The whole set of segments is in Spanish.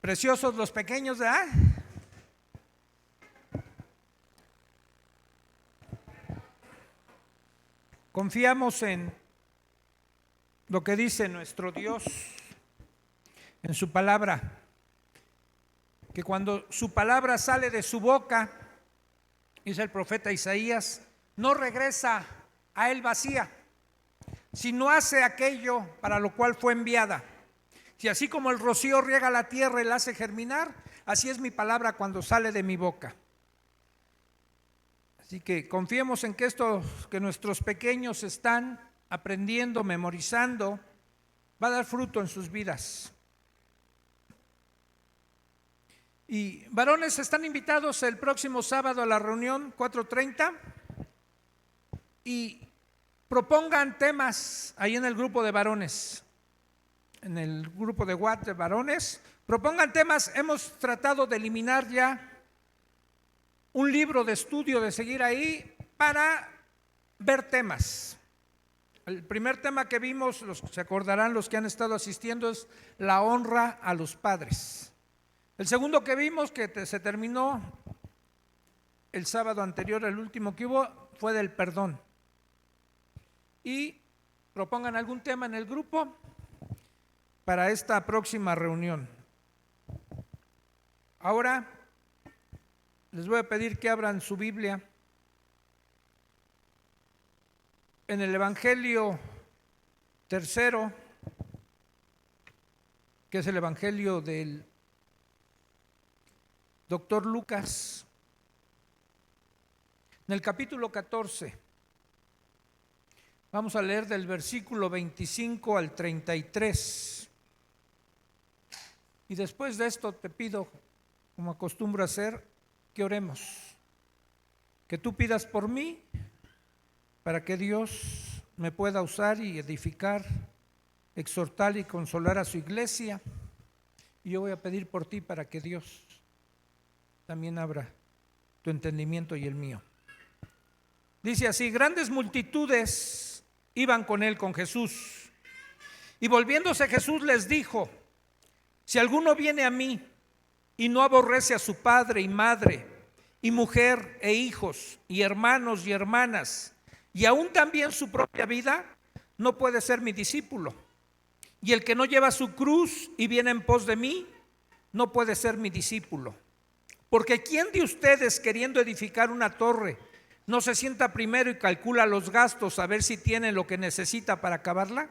Preciosos los pequeños, ¿verdad? Confiamos en lo que dice nuestro Dios en su palabra, que cuando su palabra sale de su boca, dice el profeta Isaías, no regresa a él vacía, sino hace aquello para lo cual fue enviada. Si así como el rocío riega la tierra y la hace germinar, así es mi palabra cuando sale de mi boca. Así que confiemos en que esto que nuestros pequeños están aprendiendo, memorizando, va a dar fruto en sus vidas. Y varones están invitados el próximo sábado a la reunión 4:30 y propongan temas ahí en el grupo de varones, en el grupo de WhatsApp de varones, propongan temas. Hemos tratado de eliminar ya un libro de estudio, de seguir ahí para ver temas. El primer tema que vimos, se acordarán los que han estado asistiendo, es la honra a los padres. El segundo que vimos, que se terminó el sábado anterior, el último que hubo, fue del perdón. Y propongan algún tema en el grupo para esta próxima reunión. Ahora les voy a pedir que abran su Biblia en el Evangelio tercero, que es el Evangelio del doctor Lucas, en el capítulo 14. Vamos a leer del versículo 25 al 33. Y después de esto te pido, como acostumbro hacer, que oremos, que tú pidas por mí para que Dios me pueda usar y edificar, exhortar y consolar a su iglesia. Y yo voy a pedir por ti para que Dios también abra tu entendimiento y el mío. Dice así: grandes multitudes iban con él, con Jesús, y volviéndose Jesús les dijo: si alguno viene a mí y no aborrece a su padre y madre y mujer e hijos y hermanos y hermanas y aún también su propia vida, no puede ser mi discípulo. Y el que no lleva su cruz y viene en pos de mí, no puede ser mi discípulo. Porque ¿quién de ustedes, queriendo edificar una torre, no se sienta primero y calcula los gastos a ver si tiene lo que necesita para acabarla?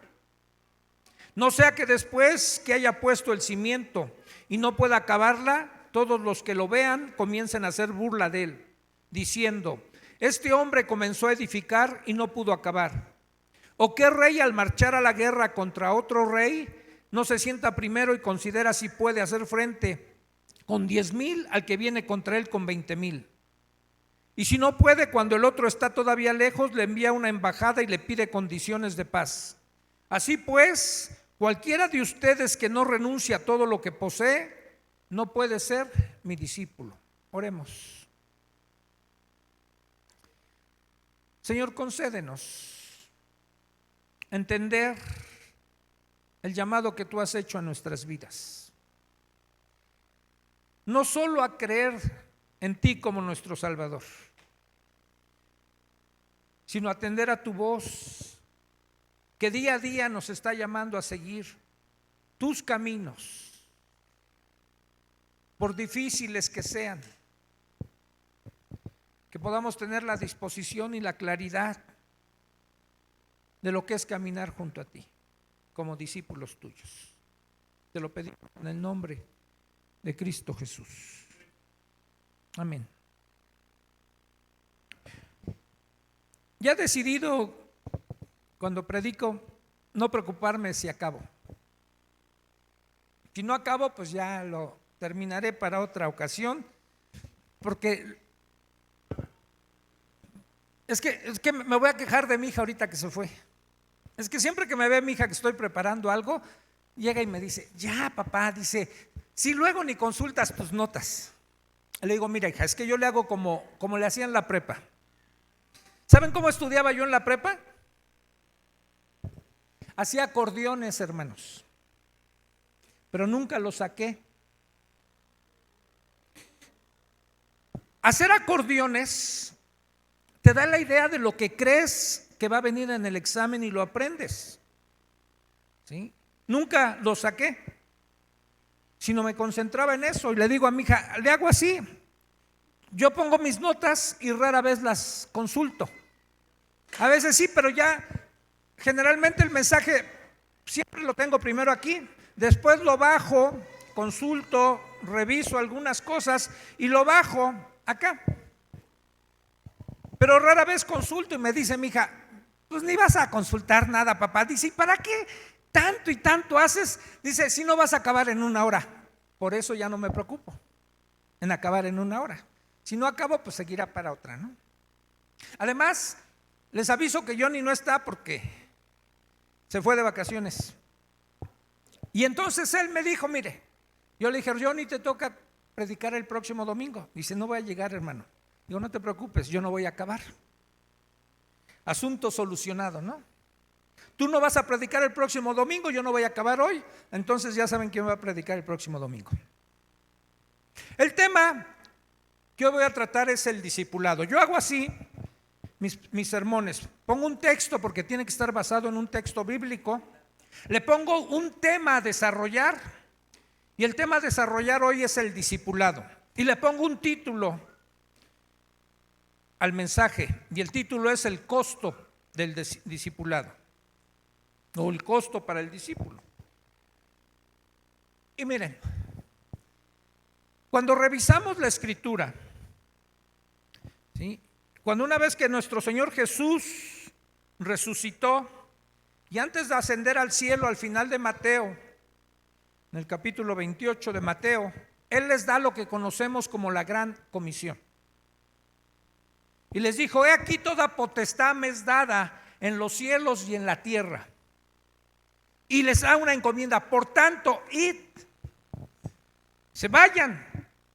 No sea que después que haya puesto el cimiento y no pueda acabarla, todos los que lo vean comiencen a hacer burla de él, diciendo: este hombre comenzó a edificar y no pudo acabar. ¿O qué rey, al marchar a la guerra contra otro rey, no se sienta primero y considera si puede hacer frente con 10,000 al que viene contra él con 20,000? Y si no puede, cuando el otro está todavía lejos, le envía una embajada y le pide condiciones de paz. Así pues, cualquiera de ustedes que no renuncie a todo lo que posee, no puede ser mi discípulo. Oremos. Señor, concédenos entender el llamado que tú has hecho a nuestras vidas. No solo a creer en ti como nuestro Salvador, sino atender a tu voz, que día a día nos está llamando a seguir tus caminos, por difíciles que sean, que podamos tener la disposición y la claridad de lo que es caminar junto a ti, como discípulos tuyos. Te lo pedimos en el nombre de Cristo Jesús. Amén. Ya he decidido, cuando predico, no preocuparme si acabo. Si no acabo, pues ya lo terminaré para otra ocasión, porque es que me voy a quejar de mi hija ahorita que se fue. Es que siempre que me ve mi hija que estoy preparando algo, llega y me dice: ya papá, dice, si luego ni consultas tus notas. Le digo: mira hija, es que yo le hago como le hacía en la prepa. ¿Saben cómo estudiaba yo en la prepa? Hacía acordeones, hermanos, pero nunca los saqué. Hacer acordeones te da la idea de lo que crees que va a venir en el examen y lo aprendes. ¿Sí? Nunca lo saqué, sino me concentraba en eso y le digo a mi hija, le hago así. Yo pongo mis notas y rara vez las consulto. A veces sí, pero ya generalmente el mensaje siempre lo tengo primero aquí, después lo bajo, consulto, reviso algunas cosas y lo bajo acá. Pero rara vez consulto y me dice mi hija, pues ni vas a consultar nada, papá. Dice, ¿y para qué tanto y tanto haces? Dice, si no vas a acabar en 1 hora. Por eso ya no me preocupo en acabar en 1 hora. Si no acabo, pues seguirá para otra, ¿no? Además, les aviso que Johnny no está porque se fue de vacaciones. Y entonces él me dijo, mire, yo le dije, Johnny, te toca predicar el próximo domingo. Dice, no voy a llegar, hermano. Digo, no te preocupes, yo no voy a acabar. Asunto solucionado, ¿no? Tú no vas a predicar el próximo domingo, yo no voy a acabar hoy. Entonces ya saben quién va a predicar el próximo domingo. El tema que hoy voy a tratar es el discipulado. Yo hago así mis sermones. Pongo un texto porque tiene que estar basado en un texto bíblico. Le pongo un tema a desarrollar y el tema a desarrollar hoy es el discipulado. Y le pongo un título al mensaje y el título es el costo del discipulado o el costo para el discípulo. Y miren, cuando revisamos la escritura, ¿sí? Cuando una vez que nuestro Señor Jesús resucitó y antes de ascender al cielo, al final de Mateo, en el capítulo 28 de Mateo, Él les da lo que conocemos como la gran comisión. Y les dijo, he aquí toda potestad me es dada en los cielos y en la tierra. Y les da una encomienda, por tanto, id, se vayan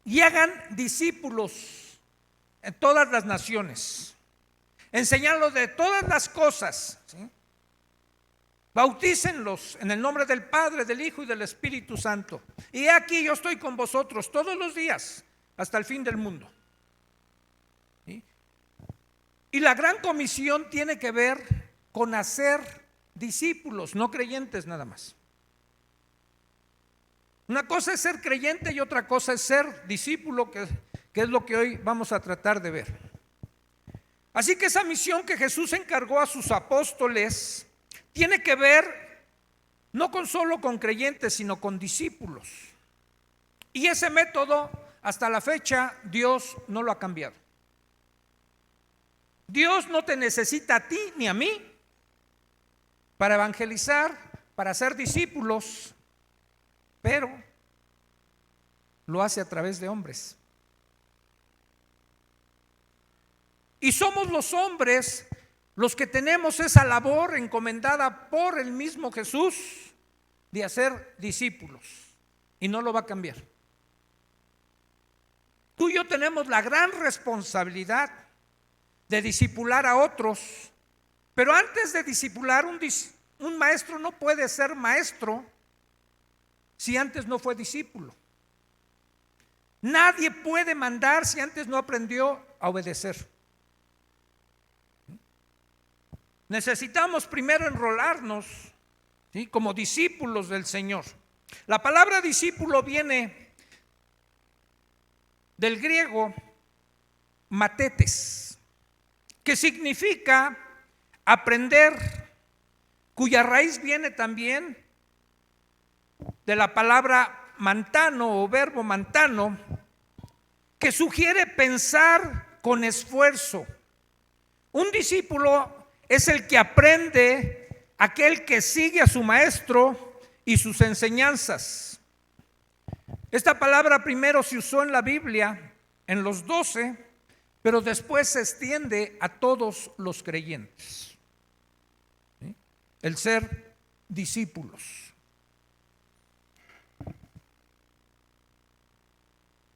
y hagan discípulos en todas las naciones, enseñándolos de todas las cosas, ¿sí? Bautícenlos en el nombre del Padre, del Hijo y del Espíritu Santo. Y aquí yo estoy con vosotros todos los días hasta el fin del mundo. ¿Sí? Y la gran comisión tiene que ver con hacer discípulos, no creyentes nada más. Una cosa es ser creyente y otra cosa es ser discípulo, que es lo que hoy vamos a tratar de ver. Así que esa misión que Jesús encargó a sus apóstoles tiene que ver no solo con creyentes, sino con discípulos. Y ese método, hasta la fecha, Dios no lo ha cambiado. Dios no te necesita a ti ni a mí para evangelizar, para ser discípulos, pero lo hace a través de hombres. Y somos los hombres los que tenemos esa labor encomendada por el mismo Jesús de hacer discípulos, y no lo va a cambiar. Tú y yo tenemos la gran responsabilidad de discipular a otros, pero antes de discipular, un maestro no puede ser maestro si antes no fue discípulo. Nadie puede mandar si antes no aprendió a obedecer. Necesitamos primero enrolarnos, ¿sí?, como discípulos del Señor. La palabra discípulo viene del griego matetes, que significa aprender, cuya raíz viene también de la palabra mantano o verbo mantano, que sugiere pensar con esfuerzo. Un discípulo es el que aprende, aquel que sigue a su maestro y sus enseñanzas. Esta palabra primero se usó en la Biblia, en los 12, pero después se extiende a todos los creyentes. ¿Sí? El ser discípulos.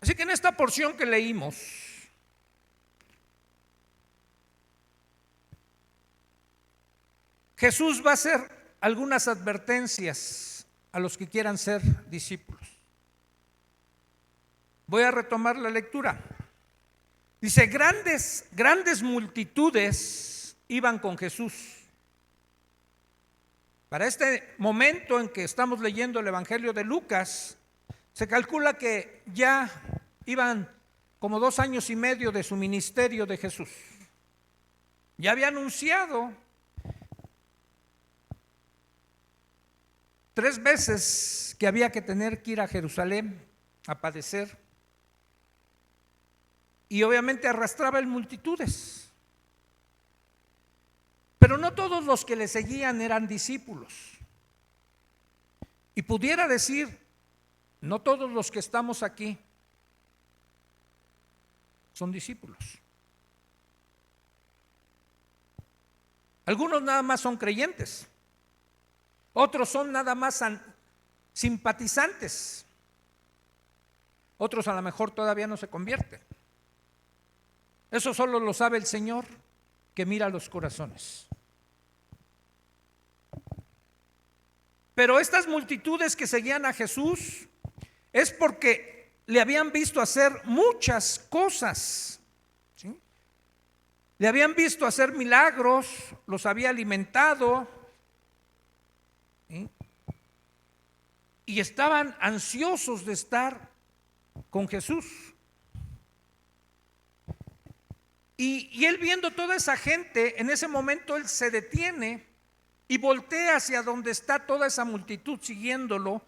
Así que en esta porción que leímos, Jesús va a hacer algunas advertencias a los que quieran ser discípulos. Voy a retomar la lectura. Dice, grandes multitudes iban con Jesús. Para este momento en que estamos leyendo el Evangelio de Lucas, se calcula que ya iban como 2 años y medio de su ministerio de Jesús. Ya había anunciado 3 veces que había que tener que ir a Jerusalén a padecer. Y obviamente arrastraba multitudes. Pero no todos los que le seguían eran discípulos. Y pudiera decir, no todos los que estamos aquí son discípulos. Algunos nada más son creyentes. Otros son nada más simpatizantes. Otros a lo mejor todavía no se convierten. Eso solo lo sabe el Señor, que mira los corazones. Pero estas multitudes que seguían a Jesús es porque le habían visto hacer muchas cosas, ¿sí? Le habían visto hacer milagros, los había alimentado, ¿sí? Y estaban ansiosos de estar con Jesús. Y él, viendo toda esa gente, en ese momento él se detiene y voltea hacia donde está toda esa multitud siguiéndolo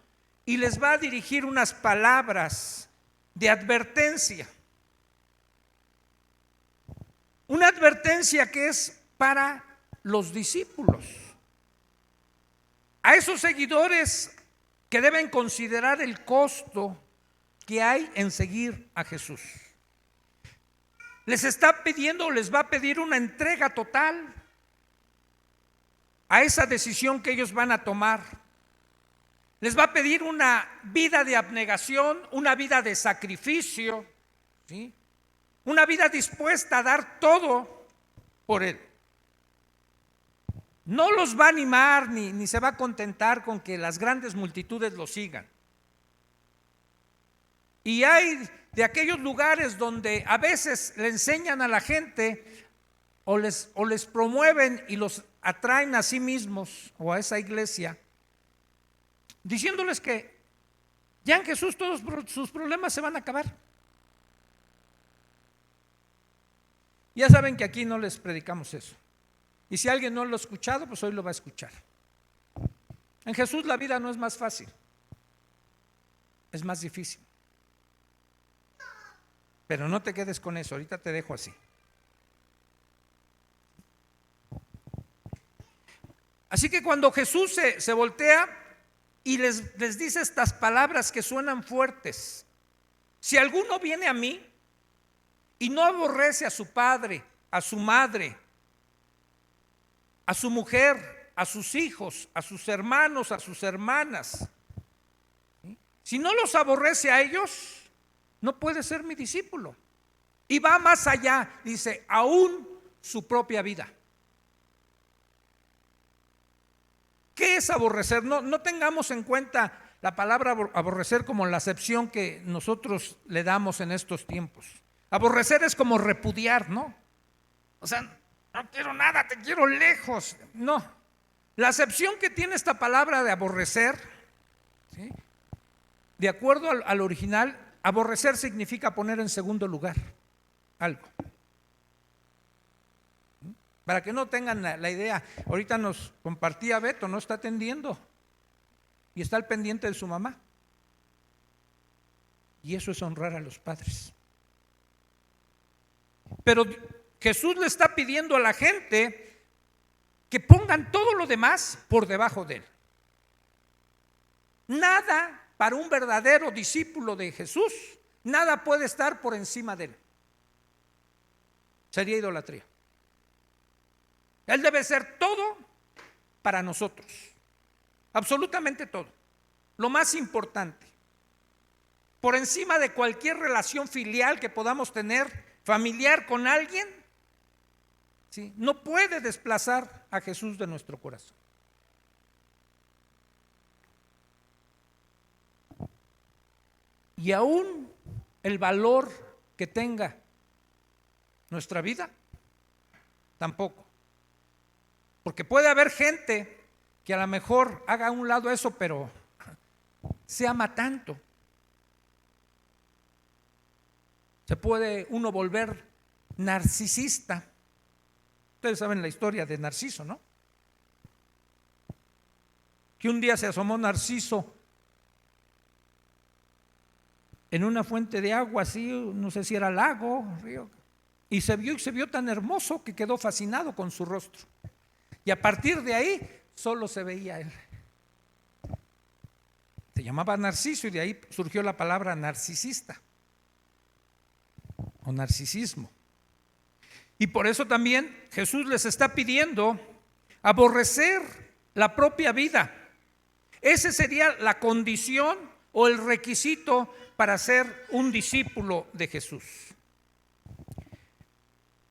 y les va a dirigir unas palabras de advertencia. Una advertencia que es para los discípulos, a esos seguidores que deben considerar el costo que hay en seguir a Jesús. Les está pidiendo, les va a pedir una entrega total a esa decisión que ellos van a tomar. Les va a pedir una vida de abnegación, una vida de sacrificio, ¿sí? Una vida dispuesta a dar todo por Él. No los va a animar ni se va a contentar con que las grandes multitudes lo sigan. Y hay de aquellos lugares donde a veces le enseñan a la gente o les promueven y los atraen a sí mismos o a esa iglesia, diciéndoles que ya en Jesús todos sus problemas se van a acabar. Ya saben que aquí no les predicamos eso. Y si alguien no lo ha escuchado, pues hoy lo va a escuchar. En Jesús la vida no es más fácil, es más difícil. Pero no te quedes con eso, ahorita te dejo así. Así que cuando Jesús se voltea y les dice estas palabras que suenan fuertes: si alguno viene a mí y no aborrece a su padre, a su madre, a su mujer, a sus hijos, a sus hermanos, a sus hermanas, ¿sí? Si no los aborrece a ellos, no puede ser mi discípulo. Y va más allá, dice, aún su propia vida. ¿Qué es aborrecer? No tengamos en cuenta la palabra aborrecer como la acepción que nosotros le damos en estos tiempos. Aborrecer es como repudiar, ¿no? O sea, no quiero nada, te quiero lejos. No, la acepción que tiene esta palabra de aborrecer, ¿sí? De acuerdo al original, aborrecer significa poner en segundo lugar algo. Para que no tengan la idea, ahorita nos compartía Beto, no está atendiendo y está al pendiente de su mamá. Y eso es honrar a los padres. Pero Jesús le está pidiendo a la gente que pongan todo lo demás por debajo de él. Nada, para un verdadero discípulo de Jesús, nada puede estar por encima de él. Sería idolatría. Él debe ser todo para nosotros, absolutamente todo, lo más importante. Por encima de cualquier relación filial que podamos tener, familiar con alguien, ¿sí? No puede desplazar a Jesús de nuestro corazón. Y aún el valor que tenga nuestra vida? Tampoco. Porque puede haber gente que a lo mejor haga a un lado eso, pero se ama tanto. Se puede uno volver narcisista. Ustedes saben la historia de Narciso, ¿no? Que un día se asomó Narciso en una fuente de agua, así, no sé si era lago, río, y se vio tan hermoso que quedó fascinado con su rostro. Y a partir de ahí solo se veía él. Se llamaba Narciso y de ahí surgió la palabra narcisista o narcisismo. Y por eso también Jesús les está pidiendo aborrecer la propia vida. Esa sería la condición o el requisito para ser un discípulo de Jesús.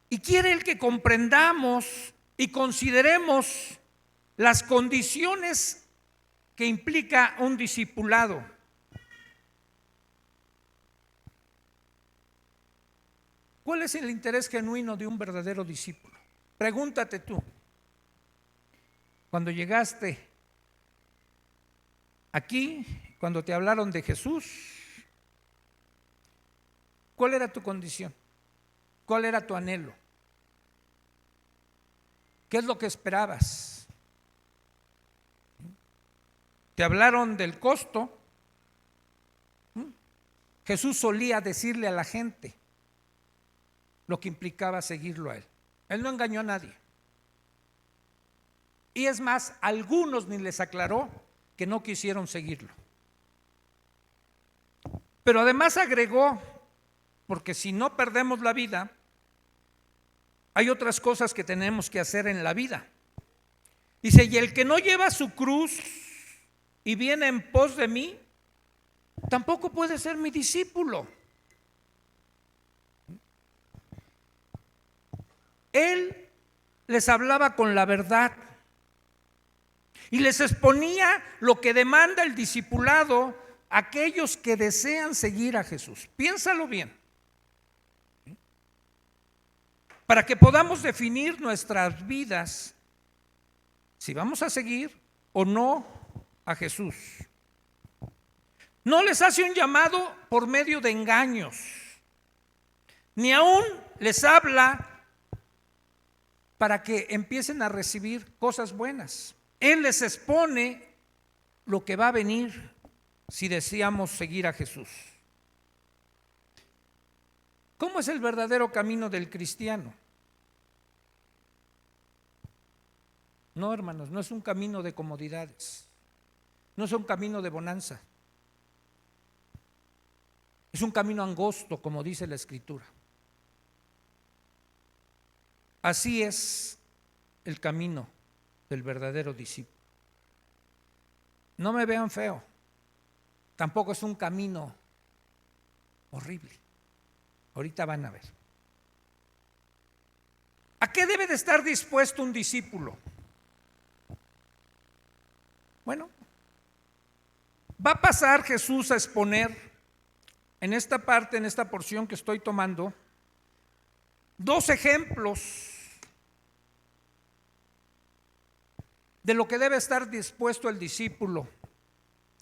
Y quiere Él que comprendamos y consideremos las condiciones que implica un discipulado. ¿Cuál es el interés genuino de un verdadero discípulo? Pregúntate tú, cuando llegaste aquí, cuando te hablaron de Jesús, ¿cuál era tu condición? ¿Cuál era tu anhelo? ¿Qué es lo que esperabas? ¿Te hablaron del costo? Jesús solía decirle a la gente lo que implicaba seguirlo a Él. Él no engañó a nadie. Y es más, algunos ni les aclaró que no quisieron seguirlo. Pero además agregó, porque si no perdemos la vida, hay otras cosas que tenemos que hacer en la vida. Dice, y el que no lleva su cruz y viene en pos de mí, tampoco puede ser mi discípulo. Él les hablaba con la verdad y les exponía lo que demanda el discipulado a aquellos que desean seguir a Jesús. Piénsalo bien, para que podamos definir nuestras vidas, si vamos a seguir o no a Jesús. No les hace un llamado por medio de engaños, ni aún les habla para que empiecen a recibir cosas buenas. Él les expone lo que va a venir si deseamos seguir a Jesús. ¿Cómo es el verdadero camino del cristiano? No, hermanos, no es un camino de comodidades, no es un camino de bonanza, es un camino angosto, como dice la Escritura. Así es el camino del verdadero discípulo. No me vean feo, tampoco es un camino horrible. Ahorita van a ver. ¿A qué debe de estar dispuesto un discípulo? Bueno, va a pasar Jesús a exponer en esta parte, en esta porción que estoy tomando, dos ejemplos de lo que debe estar dispuesto el discípulo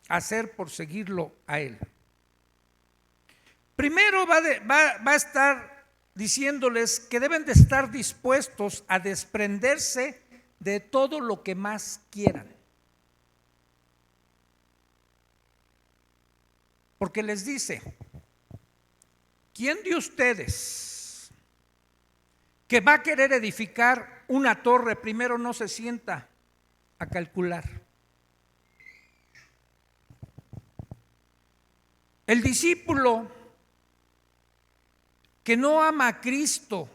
a hacer por seguirlo a Él. Primero va a estar diciéndoles que deben de estar dispuestos a desprenderse de todo lo que más quieran. Porque les dice, ¿quién de ustedes que va a querer edificar una torre primero no se sienta a calcular? El discípulo que no ama a Cristo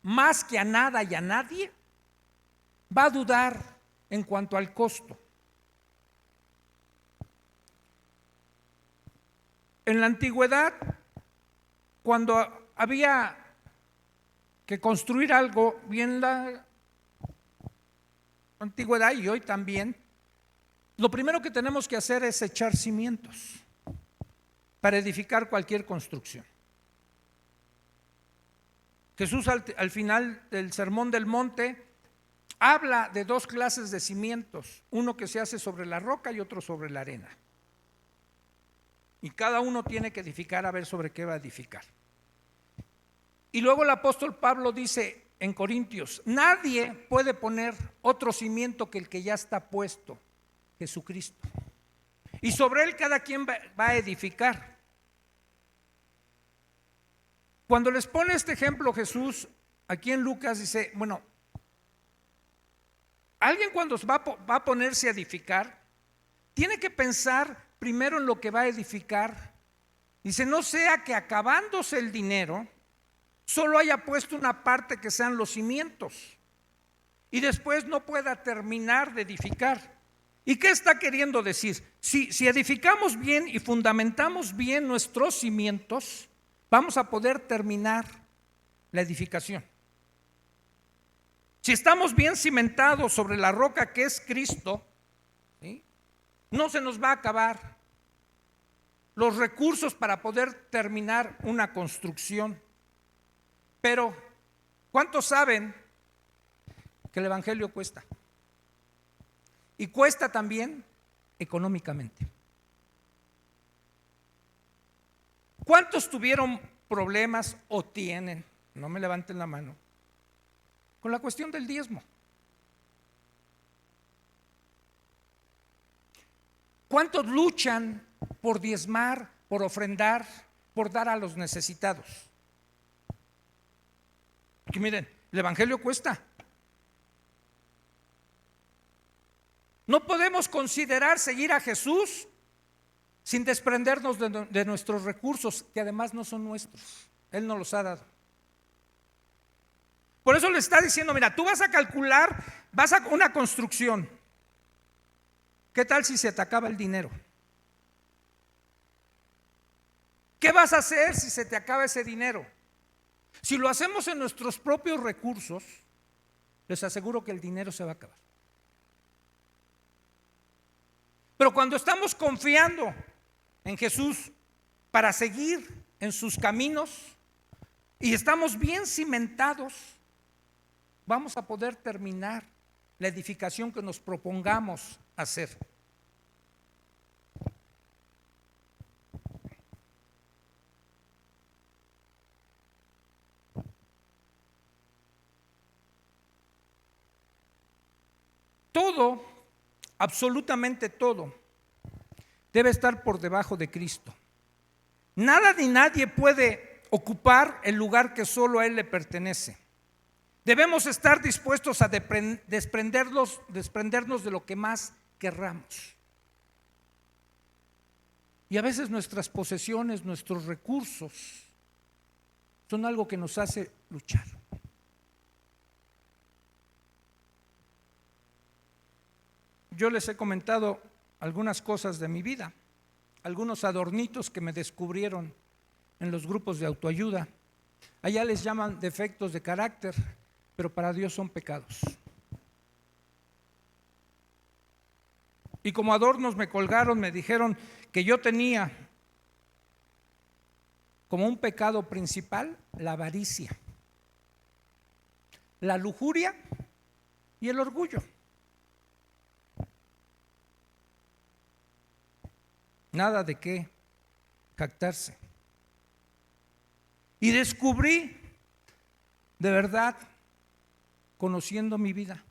más que a nada y a nadie, va a dudar en cuanto al costo. En la antigüedad, cuando había que construir algo, bien la antigüedad y hoy también, lo primero que tenemos que hacer es echar cimientos para edificar cualquier construcción. Jesús al final del Sermón del Monte habla de dos clases de cimientos, uno que se hace sobre la roca y otro sobre la arena. Y cada uno tiene que edificar a ver sobre qué va a edificar. Y luego el apóstol Pablo dice en Corintios, nadie puede poner otro cimiento que el que ya está puesto, Jesucristo. Y sobre él cada quien va a edificar. Cuando les pone este ejemplo Jesús, aquí en Lucas dice, bueno, alguien cuando va a ponerse a edificar, tiene que pensar primero en lo que va a edificar. Dice, no sea que acabándose el dinero, solo haya puesto una parte que sean los cimientos y después no pueda terminar de edificar. ¿Y qué está queriendo decir? Si edificamos bien y fundamentamos bien nuestros cimientos, vamos a poder terminar la edificación. Si estamos bien cimentados sobre la roca que es Cristo, ¿sí?, no se nos va a acabar los recursos para poder terminar una construcción. Pero, ¿cuántos saben que el evangelio cuesta? Y cuesta también económicamente. ¿Cuántos tuvieron problemas o tienen, no me levanten la mano, con la cuestión del diezmo? ¿Cuántos luchan por diezmar, por ofrendar, por dar a los necesitados? Porque miren, el evangelio cuesta. No podemos considerar seguir a Jesús sin desprendernos de nuestros recursos, que además no son nuestros. Él nos los ha dado. Por eso le está diciendo, mira, tú vas a calcular, vas a una construcción. ¿Qué tal si se te acaba el dinero? ¿Qué vas a hacer si se te acaba ese dinero? Si lo hacemos en nuestros propios recursos, les aseguro que el dinero se va a acabar. Pero cuando estamos confiando en Jesús para seguir en sus caminos y estamos bien cimentados, vamos a poder terminar la edificación que nos propongamos hacer. Todo, absolutamente todo, debe estar por debajo de Cristo. Nada ni nadie puede ocupar el lugar que solo a Él le pertenece. Debemos estar dispuestos a desprendernos de lo que más querramos. Y a veces nuestras posesiones, nuestros recursos, son algo que nos hace luchar. Yo les he comentado algunas cosas de mi vida, algunos adornitos que me descubrieron en los grupos de autoayuda. Allá les llaman defectos de carácter, pero para Dios son pecados. Y como adornos me colgaron, me dijeron que yo tenía como un pecado principal la avaricia, la lujuria y el orgullo. Nada de qué jactarse. Y descubrí, de verdad, conociendo mi vida,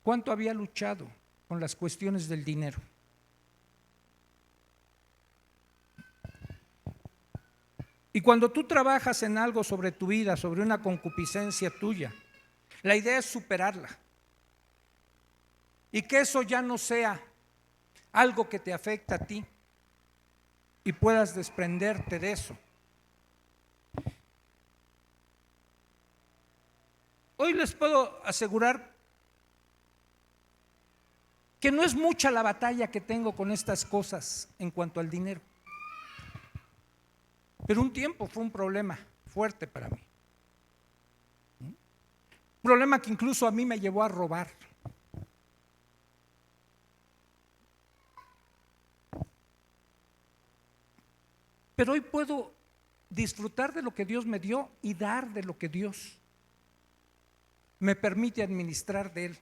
cuánto había luchado con las cuestiones del dinero. Y cuando tú trabajas en algo sobre tu vida, sobre una concupiscencia tuya, la idea es superarla. Y que eso ya no sea algo que te afecta a ti y puedas desprenderte de eso. Hoy les puedo asegurar que no es mucha la batalla que tengo con estas cosas en cuanto al dinero. Pero un tiempo fue un problema fuerte para mí. Un problema que incluso a mí me llevó a robar. Pero hoy puedo disfrutar de lo que Dios me dio y dar de lo que Dios me permite administrar de Él.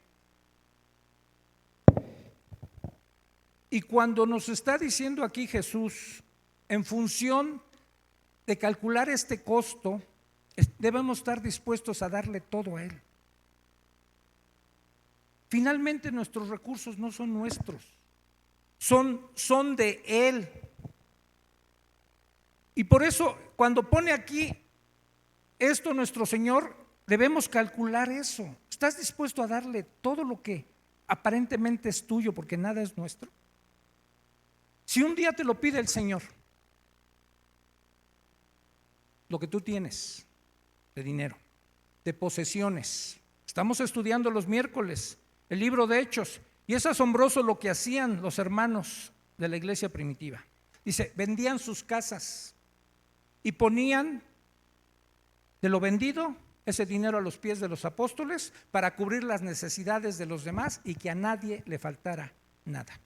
Y cuando nos está diciendo aquí Jesús, en función de calcular este costo, debemos estar dispuestos a darle todo a Él. Finalmente nuestros recursos no son nuestros, son de Él. Y por eso cuando pone aquí esto nuestro Señor, debemos calcular eso. ¿Estás dispuesto a darle todo lo que aparentemente es tuyo porque nada es nuestro? Si un día te lo pide el Señor, lo que tú tienes de dinero, de posesiones. Estamos estudiando los miércoles el libro de Hechos y es asombroso lo que hacían los hermanos de la iglesia primitiva. Dice, vendían sus casas y ponían de lo vendido ese dinero a los pies de los apóstoles para cubrir las necesidades de los demás y que a nadie le faltara nada.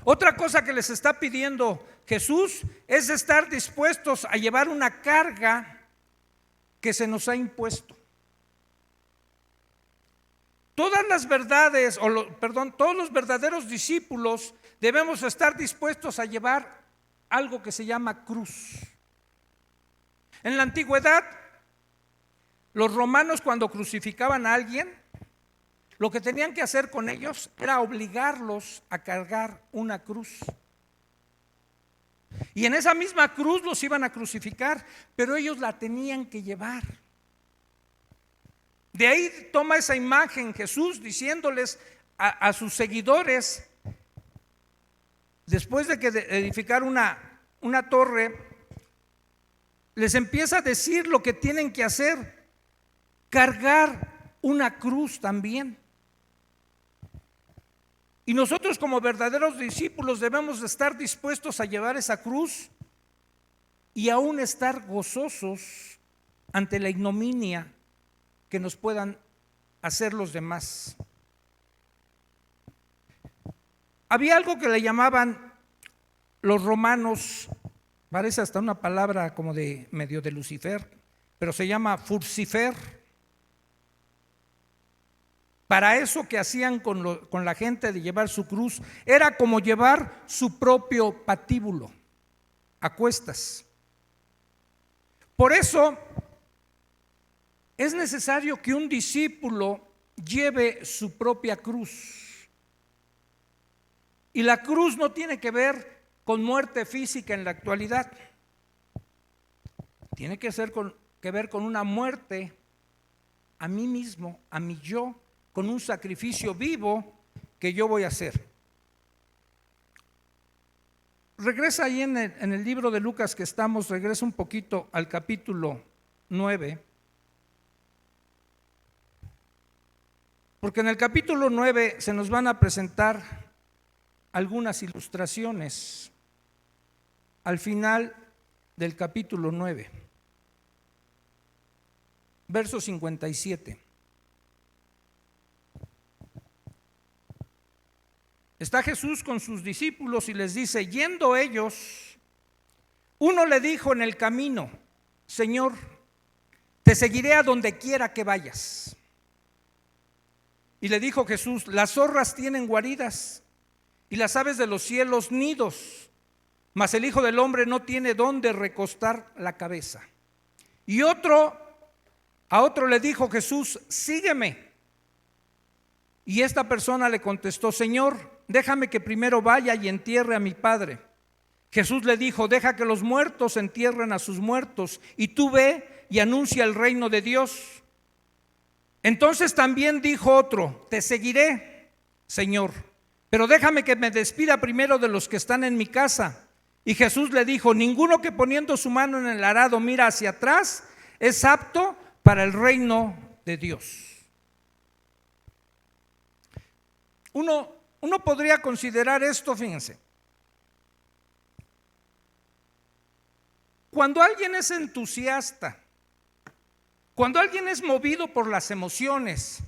Otra cosa que les está pidiendo Jesús es estar dispuestos a llevar una carga que se nos ha impuesto. Todas las verdades, todos los verdaderos discípulos debemos estar dispuestos a llevar algo que se llama cruz. En la antigüedad, los romanos cuando crucificaban a alguien, lo que tenían que hacer con ellos era obligarlos a cargar una cruz. Y en esa misma cruz los iban a crucificar, pero ellos la tenían que llevar. De ahí toma esa imagen Jesús diciéndoles a sus seguidores, después de que edificar una torre, les empieza a decir lo que tienen que hacer, cargar una cruz también. Y nosotros como verdaderos discípulos debemos de estar dispuestos a llevar esa cruz y aún estar gozosos ante la ignominia que nos puedan hacer los demás. Había algo que le llamaban los romanos, parece hasta una palabra como de medio de Lucifer, pero se llama furcifer. Para eso que hacían con la gente de llevar su cruz, era como llevar su propio patíbulo a cuestas. Por eso es necesario que un discípulo lleve su propia cruz. Y la cruz no tiene que ver con muerte física en la actualidad. Tiene que ver con una muerte a mí mismo, a mi yo, con un sacrificio vivo que yo voy a hacer. Regresa ahí en el libro de Lucas que estamos, regresa un poquito al capítulo 9. Porque en el capítulo 9 se nos van a presentar algunas ilustraciones al final del capítulo 9, verso 57. Está Jesús con sus discípulos y les dice, yendo ellos, uno le dijo en el camino, Señor, te seguiré a donde quiera que vayas. Y le dijo Jesús, las zorras tienen guaridas y las aves de los cielos nidos, mas el Hijo del Hombre no tiene dónde recostar la cabeza. Y a otro le dijo Jesús, sígueme. Y esta persona le contestó, Señor, déjame que primero vaya y entierre a mi padre. Jesús le dijo, deja que los muertos entierren a sus muertos, y tú ve y anuncia el reino de Dios. Entonces también dijo otro, te seguiré, Señor, pero déjame que me despida primero de los que están en mi casa. Y Jesús le dijo, ninguno que poniendo su mano en el arado mira hacia atrás es apto para el reino de Dios. Uno podría considerar esto, fíjense. Cuando alguien es entusiasta, cuando alguien es movido por las emociones,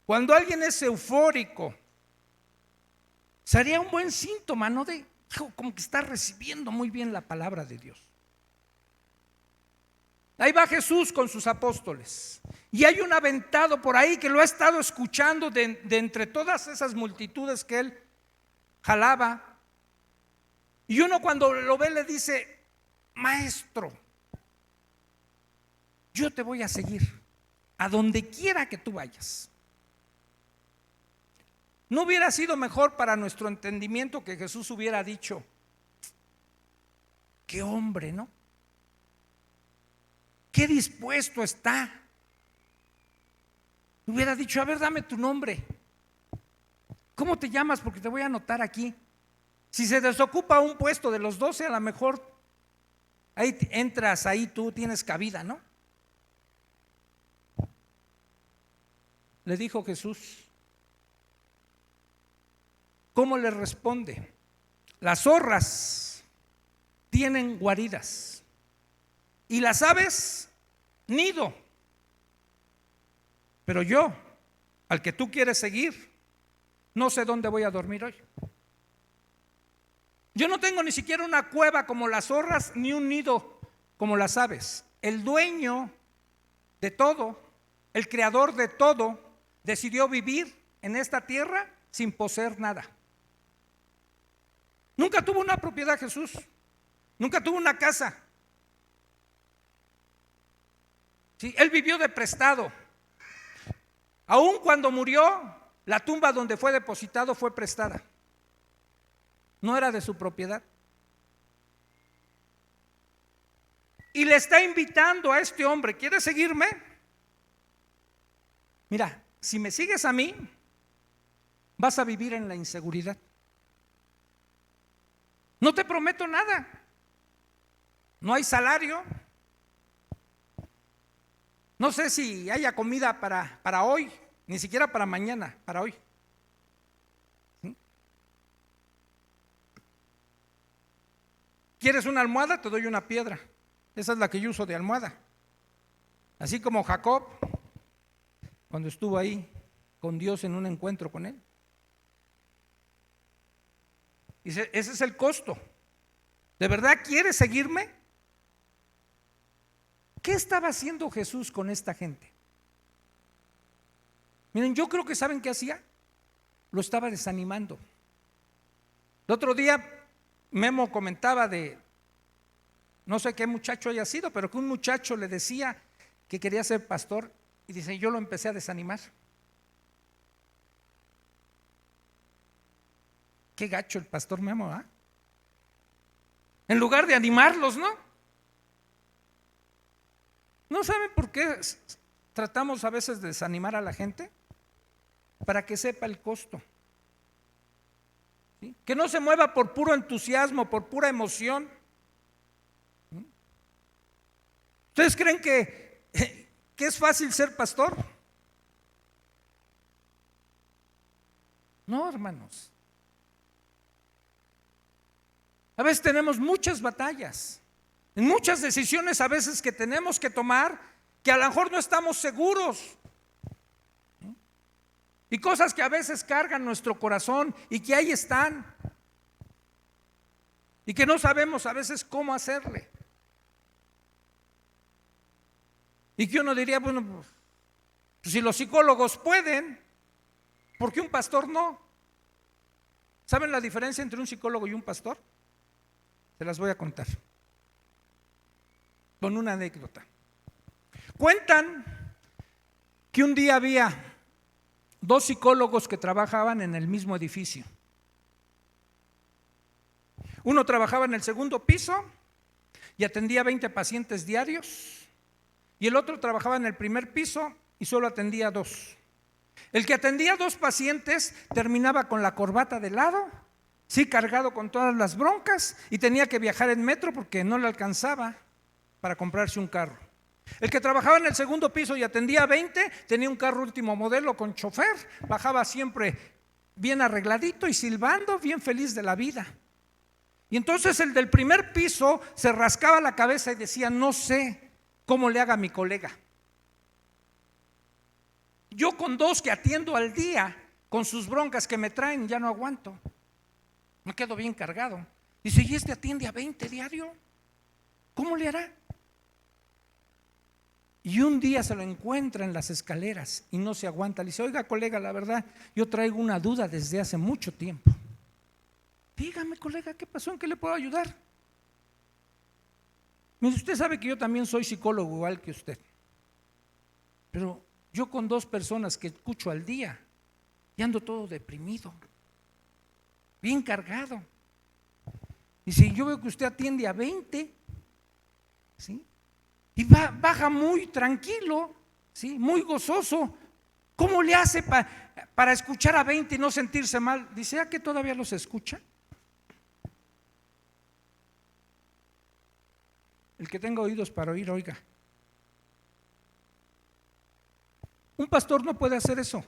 cuando alguien es eufórico, sería un buen síntoma, ¿no? hijo, como que está recibiendo muy bien la palabra de Dios. Ahí va Jesús con sus apóstoles y hay un aventado por ahí que lo ha estado escuchando de entre todas esas multitudes que él jalaba, y uno cuando lo ve le dice: maestro, yo te voy a seguir a donde quiera que tú vayas. ¿No hubiera sido mejor para nuestro entendimiento que Jesús hubiera dicho: qué hombre, ¿no? Qué dispuesto está. Hubiera dicho: a ver, dame tu nombre. ¿Cómo te llamas? Porque te voy a anotar aquí. Si se desocupa un puesto de los 12, a lo mejor ahí entras, ahí tú tienes cabida, ¿no? Le dijo Jesús. ¿Cómo le responde? Las zorras tienen guaridas y las aves nido, pero yo, al que tú quieres seguir, no sé dónde voy a dormir hoy. Yo no tengo ni siquiera una cueva como las zorras, ni un nido como las aves. El dueño de todo, el creador de todo, decidió vivir en esta tierra sin poseer nada. Nunca tuvo una propiedad Jesús, nunca tuvo una casa. Sí, él vivió de prestado. Aun cuando murió, la tumba donde fue depositado fue prestada. No era de su propiedad. Y le está invitando a este hombre: ¿quieres seguirme? Mira, si me sigues a mí, vas a vivir en la inseguridad. No te prometo nada. No hay salario. No sé si haya comida para hoy, ni siquiera para mañana, para hoy. ¿Sí? ¿Quieres una almohada? Te doy una piedra. Esa es la que yo uso de almohada. Así como Jacob, cuando estuvo ahí con Dios en un encuentro con él. Dice: ese es el costo. ¿De verdad quieres seguirme? ¿Qué estaba haciendo Jesús con esta gente? Miren, yo creo que ¿saben qué hacía? Lo estaba desanimando. El otro día Memo comentaba de, no sé qué muchacho haya sido, pero que un muchacho le decía que quería ser pastor y dice: yo lo empecé a desanimar. Qué gacho el pastor Memo, ¿eh? En lugar de animarlos, ¿no? ¿No saben por qué tratamos a veces de desanimar a la gente? Para que sepa el costo. ¿Sí? Que no se mueva por puro entusiasmo, por pura emoción. ¿Sí? ¿Ustedes creen que es fácil ser pastor? No, hermanos. A veces tenemos muchas batallas, muchas decisiones a veces que tenemos que tomar, que a lo mejor no estamos seguros, y cosas que a veces cargan nuestro corazón y que ahí están, y que no sabemos a veces cómo hacerle. Y que uno diría: bueno, pues si los psicólogos pueden, ¿por qué un pastor no? ¿Saben la diferencia entre un psicólogo y un pastor? Se las voy a contar con una anécdota. Cuentan que un día había 2 psicólogos que trabajaban en el mismo edificio. Uno trabajaba en el segundo piso y atendía 20 pacientes diarios, y el otro trabajaba en el primer piso y solo atendía 2. El que atendía 2 pacientes terminaba con la corbata de lado, sí, cargado con todas las broncas, y tenía que viajar en metro porque no le alcanzaba para comprarse un carro. El que trabajaba en el segundo piso y atendía 20 tenía un carro último modelo con chofer, bajaba siempre bien arregladito y silbando, bien feliz de la vida. Y entonces el del primer piso se rascaba la cabeza y decía: no sé cómo le haga a mi colega. Yo con 2 que atiendo al día, con sus broncas que me traen, ya no aguanto. Me quedo bien cargado. Dice, ¿y este atiende a 20 diario? ¿Cómo le hará? Y un día se lo encuentra en las escaleras y no se aguanta. Le dice, oiga colega, la verdad, yo traigo una duda desde hace mucho tiempo. Dígame colega, ¿qué pasó? ¿En qué le puedo ayudar? Mire, usted sabe que yo también soy psicólogo igual que usted, pero yo con 2 personas que escucho al día y ando todo deprimido, bien cargado. Y si yo veo que usted atiende a 20, ¿sí? Y baja muy tranquilo, ¿sí? Muy gozoso. ¿Cómo le hace para escuchar a 20 y no sentirse mal? Dice, ¿a que todavía los escucha? El que tenga oídos para oír, oiga. Un pastor no puede hacer eso.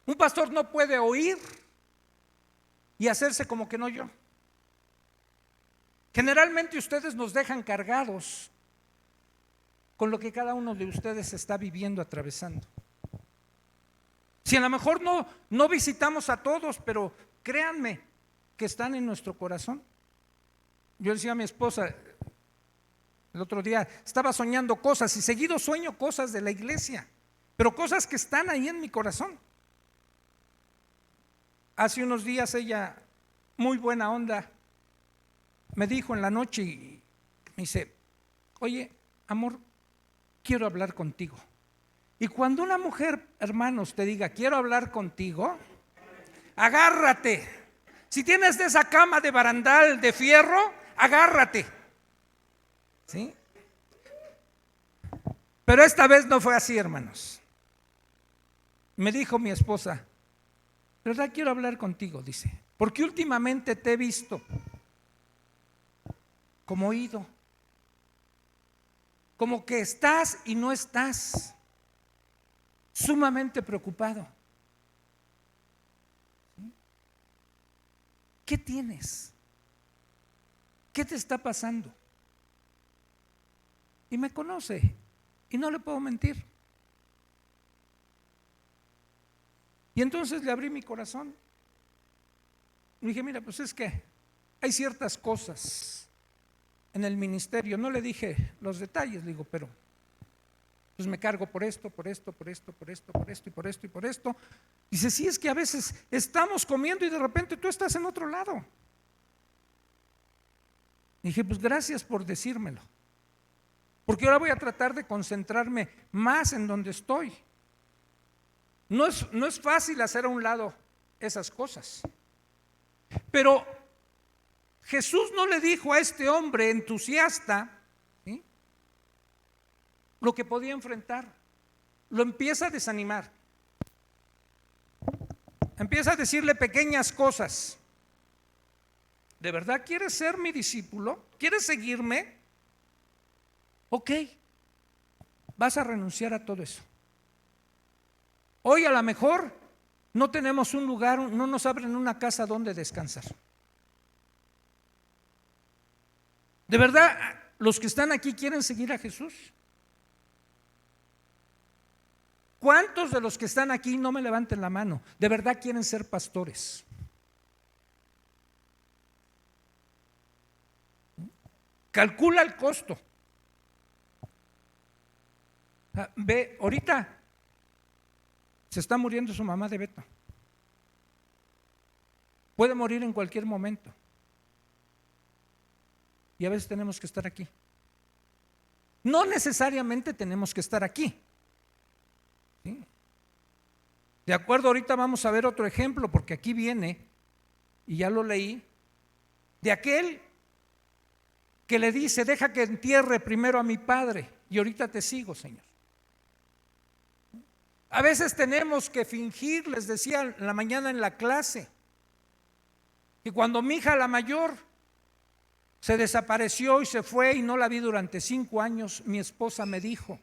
Un pastor no puede oír y hacerse como que no oyó. Generalmente ustedes nos dejan cargados con lo que cada uno de ustedes está viviendo, atravesando. Si a lo mejor no visitamos a todos, pero créanme que están en nuestro corazón. Yo decía a mi esposa el otro día, estaba soñando cosas y seguido sueño cosas de la iglesia, pero cosas que están ahí en mi corazón. Hace unos días ella, muy buena onda, me dijo en la noche y me dice, oye, amor, quiero hablar contigo. Y cuando una mujer, hermanos, te diga, quiero hablar contigo, agárrate. Si tienes de esa cama de barandal de fierro, agárrate. ¿Sí? Pero esta vez no fue así, hermanos. Me dijo mi esposa, ¿verdad? Quiero hablar contigo, dice, porque últimamente te he visto como oído, como que estás y no estás, sumamente preocupado. ¿Qué tienes? ¿Qué te está pasando? Y me conoce y no le puedo mentir. Y entonces le abrí mi corazón. Y dije, mira, pues es que hay ciertas cosas en el ministerio. No le dije los detalles, le digo, pero pues me cargo por esto, por esto, por esto, por esto, por esto y por esto y por esto. Dice, sí, es que a veces estamos comiendo y de repente tú estás en otro lado. Dije, pues gracias por decírmelo, porque ahora voy a tratar de concentrarme más en donde estoy. No es fácil hacer a un lado esas cosas, pero Jesús no le dijo a este hombre entusiasta, ¿sí?, lo que podía enfrentar. Lo empieza a desanimar, empieza a decirle pequeñas cosas. ¿De verdad quieres ser mi discípulo? ¿Quieres seguirme? Ok, vas a renunciar a todo eso. Hoy a lo mejor no tenemos un lugar, no nos abren una casa donde descansar. ¿De verdad los que están aquí quieren seguir a Jesús? ¿Cuántos de los que están aquí, no me levanten la mano, de verdad quieren ser pastores? Calcula el costo. Ve, ahorita se está muriendo su mamá de Beto. Puede morir en cualquier momento. Y a veces tenemos que estar aquí. No necesariamente tenemos que estar aquí. ¿Sí? De acuerdo, ahorita vamos a ver otro ejemplo, porque aquí viene, y ya lo leí, de aquel que le dice, deja que entierre primero a mi padre y ahorita te sigo, Señor. A veces tenemos que fingir, les decía en la mañana en la clase, que cuando mi hija la mayor se desapareció y se fue y no la vi durante 5 años, mi esposa me dijo,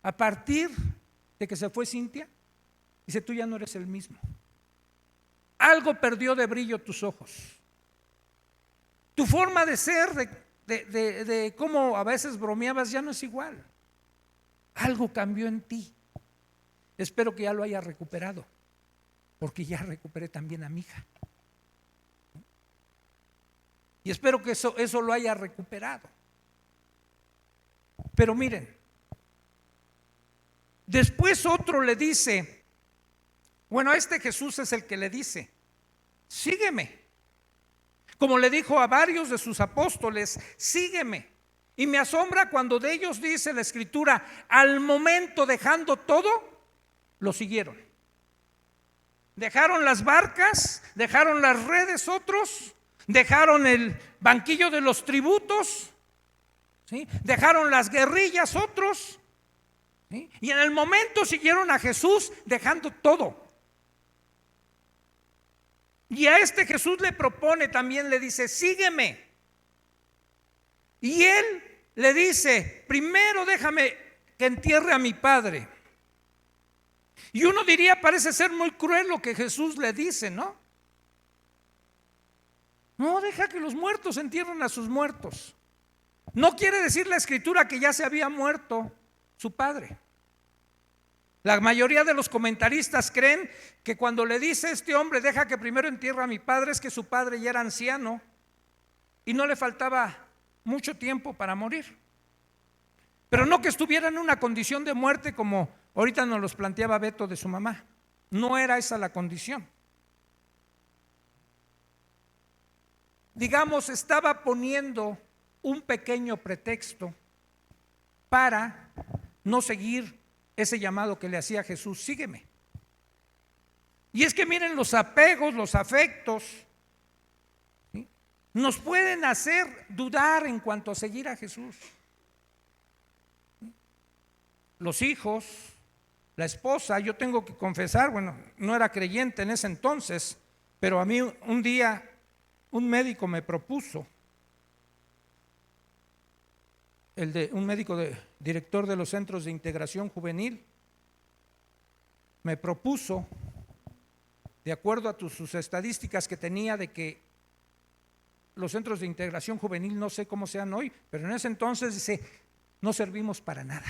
a partir de que se fue Cintia, dice, tú ya no eres el mismo. Algo perdió de brillo tus ojos. Tu forma de ser, de cómo a veces bromeabas, ya no es igual. Algo cambió en ti. Espero que ya lo haya recuperado, porque ya recuperé también a mi hija. Y espero que eso lo haya recuperado. Pero miren, después otro le dice, bueno, este Jesús es el que le dice, sígueme. Como le dijo a varios de sus apóstoles, sígueme. Y me asombra cuando de ellos dice la Escritura, al momento dejando todo, lo siguieron. Dejaron las barcas, dejaron las redes otros, dejaron el banquillo de los tributos, ¿sí? Dejaron las guerrillas otros, ¿sí? Y en el momento siguieron a Jesús dejando todo. Y a este Jesús le propone también, le dice, sígueme. Y él le dice, primero déjame que entierre a mi padre. Y uno diría, parece ser muy cruel lo que Jesús le dice, ¿no? No, deja que los muertos entierren a sus muertos. No quiere decir la Escritura que ya se había muerto su padre. La mayoría de los comentaristas creen que cuando le dice este hombre, deja que primero entierre a mi padre, es que su padre ya era anciano y no le faltaba mucho tiempo para morir. Pero no que estuviera en una condición de muerte como ahorita nos los planteaba Beto de su mamá. No era esa la condición. Digamos, estaba poniendo un pequeño pretexto para no seguir ese llamado que le hacía Jesús, sígueme. Y es que miren, los apegos, los afectos, ¿sí?, nos pueden hacer dudar en cuanto a seguir a Jesús. Los hijos, la esposa, yo tengo que confesar, bueno, no era creyente en ese entonces, pero a mí un día un médico me propuso, un médico director de los centros de integración juvenil, me propuso, de acuerdo a sus estadísticas que tenía de que los centros de integración juvenil, no sé cómo sean hoy, pero en ese entonces dice, no servimos para nada.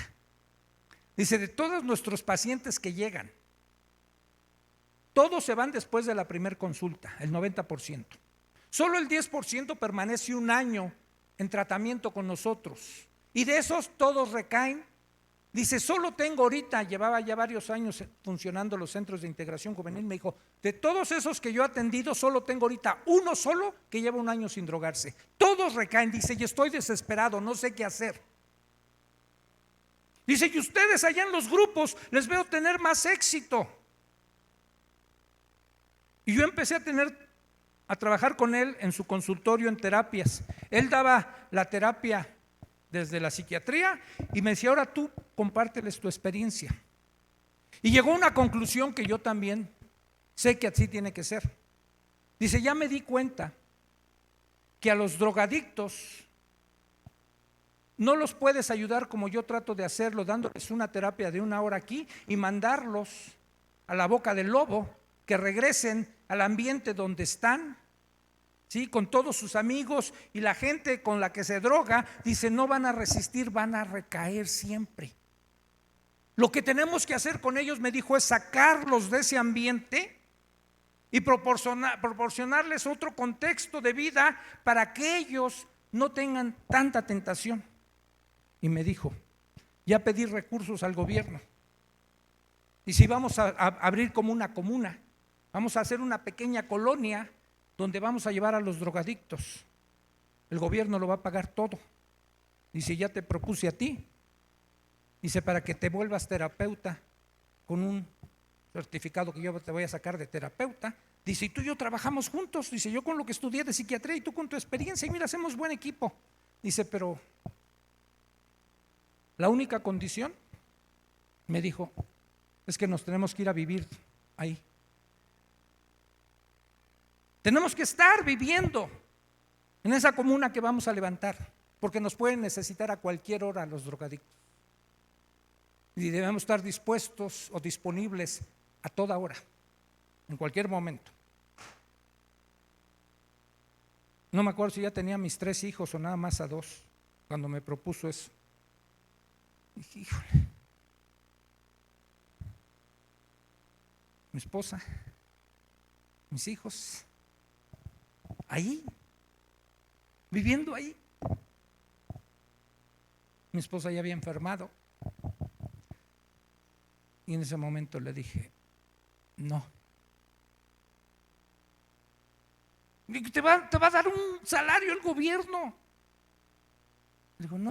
Dice, de todos nuestros pacientes que llegan, todos se van después de la primera consulta, el 90%. Solo el 10% permanece un año en tratamiento con nosotros. Y de esos todos recaen. Dice, solo tengo ahorita, llevaba ya varios años funcionando los centros de integración juvenil, me dijo, de todos esos que yo he atendido, solo tengo ahorita uno solo que lleva un año sin drogarse. Todos recaen, dice, y estoy desesperado, no sé qué hacer. Dice, y ustedes allá en los grupos les veo tener más éxito. Y yo empecé a trabajar con él en su consultorio en terapias. Él daba la terapia desde la psiquiatría y me decía, ahora tú compárteles tu experiencia. Y llegó a una conclusión que yo también sé que así tiene que ser. Dice, ya me di cuenta que a los drogadictos no los puedes ayudar como yo trato de hacerlo, dándoles una terapia de 1 hora aquí y mandarlos a la boca del lobo, que regresen al ambiente donde están, ¿sí?, con todos sus amigos, y la gente con la que se droga, dice, no van a resistir, van a recaer siempre. Lo que tenemos que hacer con ellos, me dijo, es sacarlos de ese ambiente y proporcionarles otro contexto de vida para que ellos no tengan tanta tentación. Y me dijo, ya pedí recursos al gobierno. Y si vamos a abrir como una comuna, vamos a hacer una pequeña colonia donde vamos a llevar a los drogadictos. El gobierno lo va a pagar todo. Dice, ya te propuse a ti. Dice, para que te vuelvas terapeuta con un certificado que yo te voy a sacar de terapeuta. Dice, y tú y yo trabajamos juntos. Dice, yo con lo que estudié de psiquiatría y tú con tu experiencia. Y mira, hacemos buen equipo. Dice, pero la única condición, me dijo, es que nos tenemos que ir a vivir ahí. Tenemos que estar viviendo en esa comuna que vamos a levantar, porque nos pueden necesitar a cualquier hora los drogadictos. Y debemos estar dispuestos o disponibles a toda hora, en cualquier momento. No me acuerdo si ya tenía mis 3 hijos o nada más a 2 cuando me propuso eso. Dije, híjole, mi esposa, mis hijos, ahí. viviendo ahí. Mi esposa ya había enfermado. Y en ese momento le dije, no. Te va a dar un salario el gobierno. Le digo, no.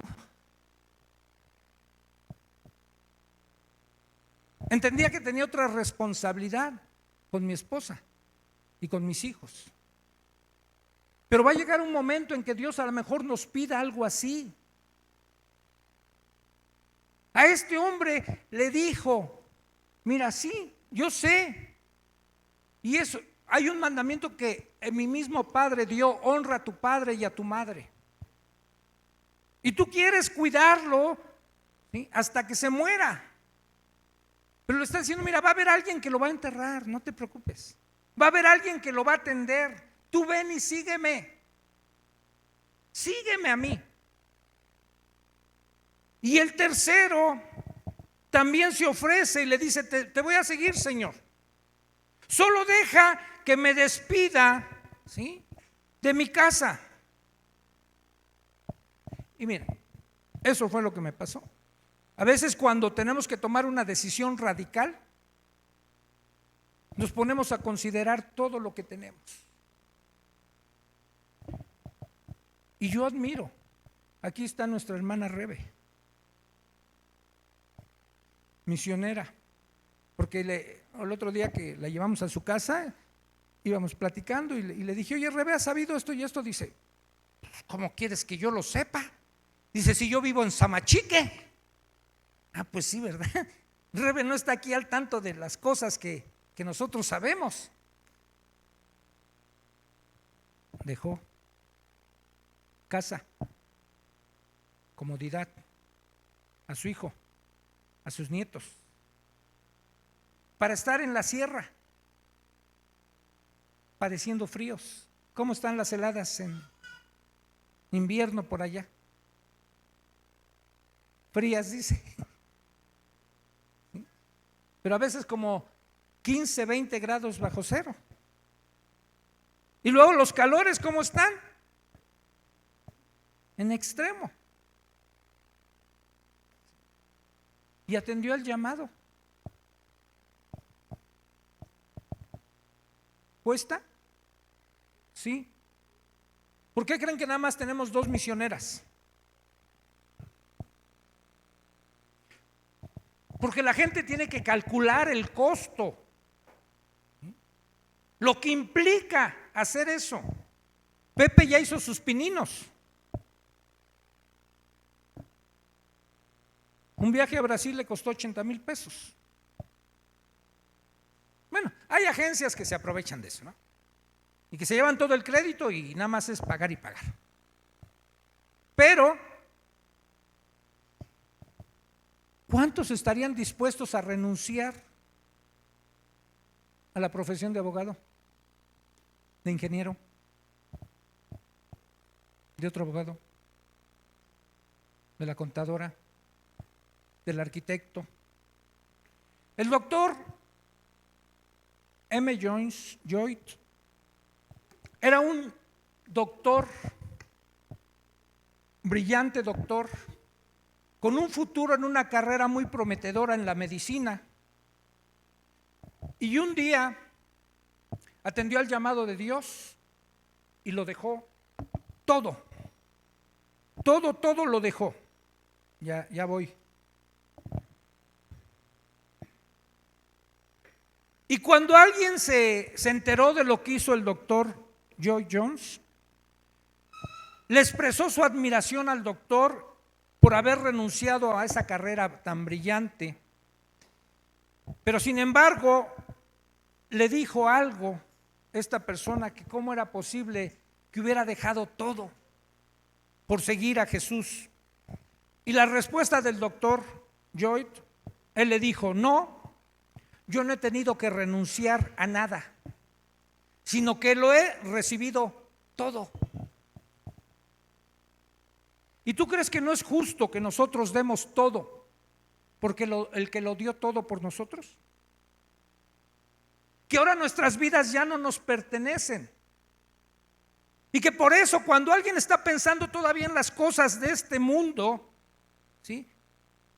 Entendía que tenía otra responsabilidad con mi esposa y con mis hijos. Pero va a llegar un momento en que Dios a lo mejor nos pida algo así. A este hombre le dijo, mira, sí, yo sé. Y eso, hay un mandamiento que mi mismo Padre dio, honra a tu padre y a tu madre. Y tú quieres cuidarlo, ¿sí?, hasta que se muera. Pero le está diciendo, mira, va a haber alguien que lo va a enterrar, no te preocupes. Va a haber alguien que lo va a atender. Tú ven y sígueme. Sígueme a mí. Y el tercero también se ofrece y le dice, te voy a seguir, Señor. Solo deja que me despida, ¿sí?, de mi casa. Y miren, eso fue lo que me pasó. A veces cuando tenemos que tomar una decisión radical, nos ponemos a considerar todo lo que tenemos. Y yo admiro, aquí está nuestra hermana Rebe, misionera, porque el otro día que la llevamos a su casa, íbamos platicando y le dije, oye Rebe, ¿has sabido esto y esto? Dice, ¿cómo quieres que yo lo sepa? Dice, si yo vivo en Samachique. Ah, pues sí, ¿verdad? Rebe no está aquí al tanto de las cosas que nosotros sabemos. Dejó casa, comodidad, a su hijo, a sus nietos, para estar en la sierra, padeciendo fríos. ¿Cómo están las heladas en invierno por allá? Frías, dice. Pero a veces como 15, 20 grados bajo cero. Y luego los calores, ¿cómo están? En extremo. Y atendió el llamado. ¿Cuesta? Sí. ¿Por qué creen que nada más tenemos 2 misioneras? Porque la gente tiene que calcular el costo, lo que implica hacer eso. Pepe ya hizo sus pininos. Un viaje a Brasil le costó 80,000 pesos. Bueno, hay agencias que se aprovechan de eso, ¿no? Y que se llevan todo el crédito y nada más es pagar y pagar. Pero ¿cuántos estarían dispuestos a renunciar a la profesión de abogado, de ingeniero, de otro abogado, de la contadora, del arquitecto? El doctor M. Joyce era un doctor, brillante doctor, con un futuro en una carrera muy prometedora en la medicina. Y un día atendió al llamado de Dios y lo dejó todo. Todo lo dejó. Ya voy. Y cuando alguien se enteró de lo que hizo el doctor Joy Jones, le expresó su admiración al doctor por haber renunciado a esa carrera tan brillante. Pero sin embargo, le dijo algo esta persona, que cómo era posible que hubiera dejado todo por seguir a Jesús. Y la respuesta del doctor Joy, él le dijo, no, yo no he tenido que renunciar a nada, sino que lo he recibido todo. ¿Y tú crees que no es justo que nosotros demos todo porque el que lo dio todo por nosotros? Que ahora nuestras vidas ya no nos pertenecen. Y que por eso cuando alguien está pensando todavía en las cosas de este mundo, ¿sí?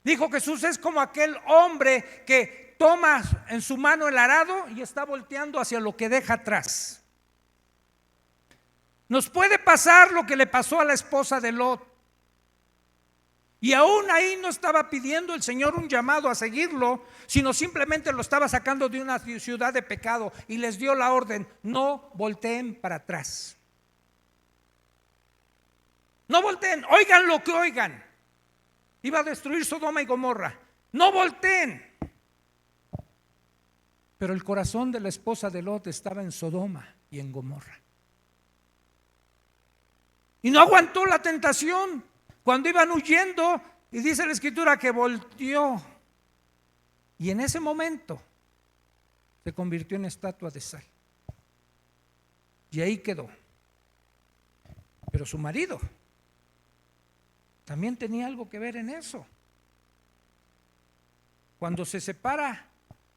Dijo Jesús, es como aquel hombre que toma en su mano el arado y está volteando hacia lo que deja atrás. Nos puede pasar lo que le pasó a la esposa de Lot. Y aún ahí no estaba pidiendo el Señor un llamado a seguirlo, sino simplemente lo estaba sacando de una ciudad de pecado y les dio la orden: no volteen para atrás. No volteen, oigan lo que oigan. Iba a destruir Sodoma y Gomorra. No volteen. Pero el corazón de la esposa de Lot estaba en Sodoma y en Gomorra. Y no aguantó la tentación. Cuando iban huyendo, y dice la Escritura que volteó, y en ese momento se convirtió en estatua de sal. Y ahí quedó. Pero su marido también tenía algo que ver en eso. Cuando se separa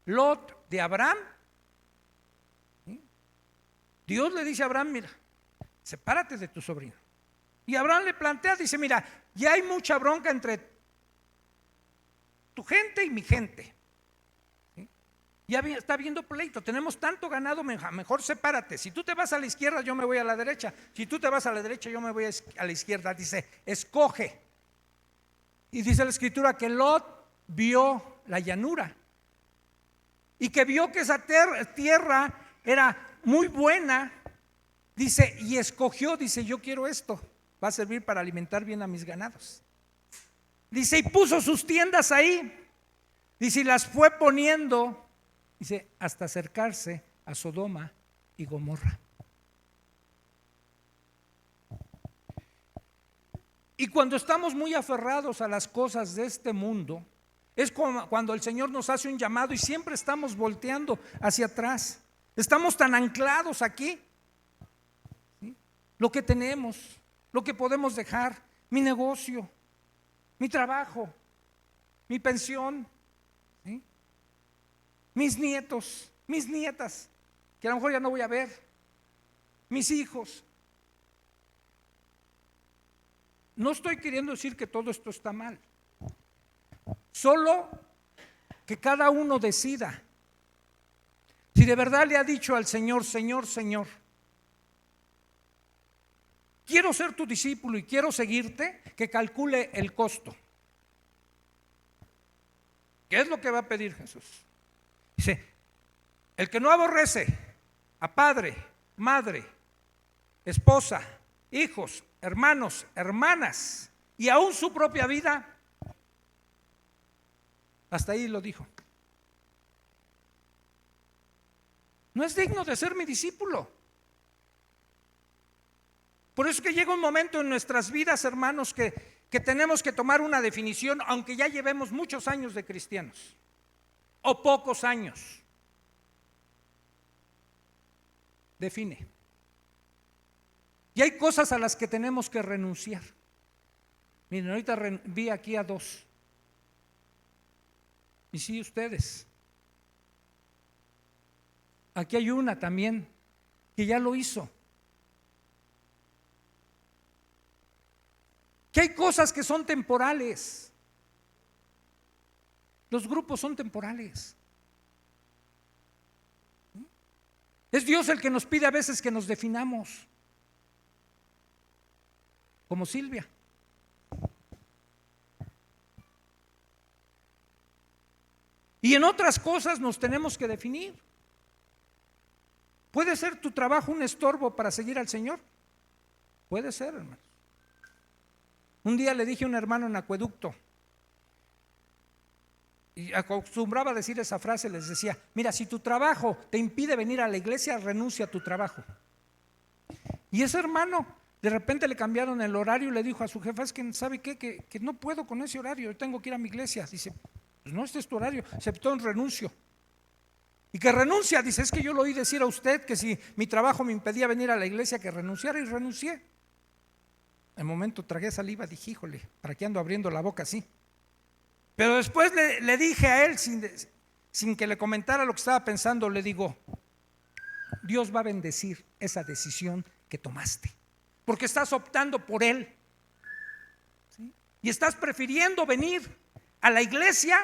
Lot de Abraham, ¿sí? Dios le dice a Abraham: mira, sepárate de tu sobrino. Y Abraham le plantea, dice: mira, ya hay mucha bronca entre tu gente y mi gente, ¿sí? Ya está habiendo pleito, tenemos tanto ganado, mejor sepárate. Si tú te vas a la izquierda, yo me voy a la derecha. Si tú te vas a la derecha, yo me voy a la izquierda. Dice: escoge. Y dice la Escritura que Lot vio la llanura y que vio que esa tierra era muy buena. Dice, y escogió, dice: yo quiero esto, va a servir para alimentar bien a mis ganados. Dice, y puso sus tiendas ahí. Dice, y las fue poniendo, dice, hasta acercarse a Sodoma y Gomorra. Y cuando estamos muy aferrados a las cosas de este mundo, es como cuando el Señor nos hace un llamado y siempre estamos volteando hacia atrás. Estamos tan anclados aquí, ¿sí? Lo que tenemos, lo que podemos dejar, mi negocio, mi trabajo, mi pensión, ¿sí? Mis nietos, mis nietas, que a lo mejor ya no voy a ver, mis hijos. No estoy queriendo decir que todo esto está mal, solo que cada uno decida. Si de verdad le ha dicho al Señor: Señor, Señor, quiero ser tu discípulo y quiero seguirte, que calcule el costo. ¿Qué es lo que va a pedir Jesús? Dice: el que no aborrece a padre, madre, esposa, hijos, hermanos, hermanas y aún su propia vida, hasta ahí lo dijo, no es digno de ser mi discípulo. Por eso es que llega un momento en nuestras vidas, hermanos, que tenemos que tomar una definición, aunque ya llevemos muchos años de cristianos o pocos años. Define. Y hay cosas a las que tenemos que renunciar. Miren, ahorita vi aquí a dos. Y sí, ustedes. Aquí hay una también que ya lo hizo. Que hay cosas que son temporales. Los grupos son temporales. Es Dios el que nos pide a veces que nos definamos. Como Silvia. Y en otras cosas nos tenemos que definir. ¿Puede ser tu trabajo un estorbo para seguir al Señor? Puede ser, hermanos. Un día le dije a un hermano en Acueducto, y acostumbraba a decir esa frase, les decía: mira, si tu trabajo te impide venir a la iglesia, renuncia a tu trabajo. Y ese hermano, de repente le cambiaron el horario y le dijo a su jefa: es que ¿sabe qué? Que no puedo con ese horario, yo tengo que ir a mi iglesia. Dice: pues no, este es tu horario. Aceptó, renuncio. Y que renuncia, dice: es que yo lo oí decir a usted que si mi trabajo me impedía venir a la iglesia, que renunciara, y renuncié. En momento tragué saliva, dije: híjole, ¿para qué ando abriendo la boca así? Pero después le dije a él, sin que le comentara lo que estaba pensando, le digo: Dios va a bendecir esa decisión que tomaste. porque estás optando por él, ¿sí? Y estás prefiriendo venir a la iglesia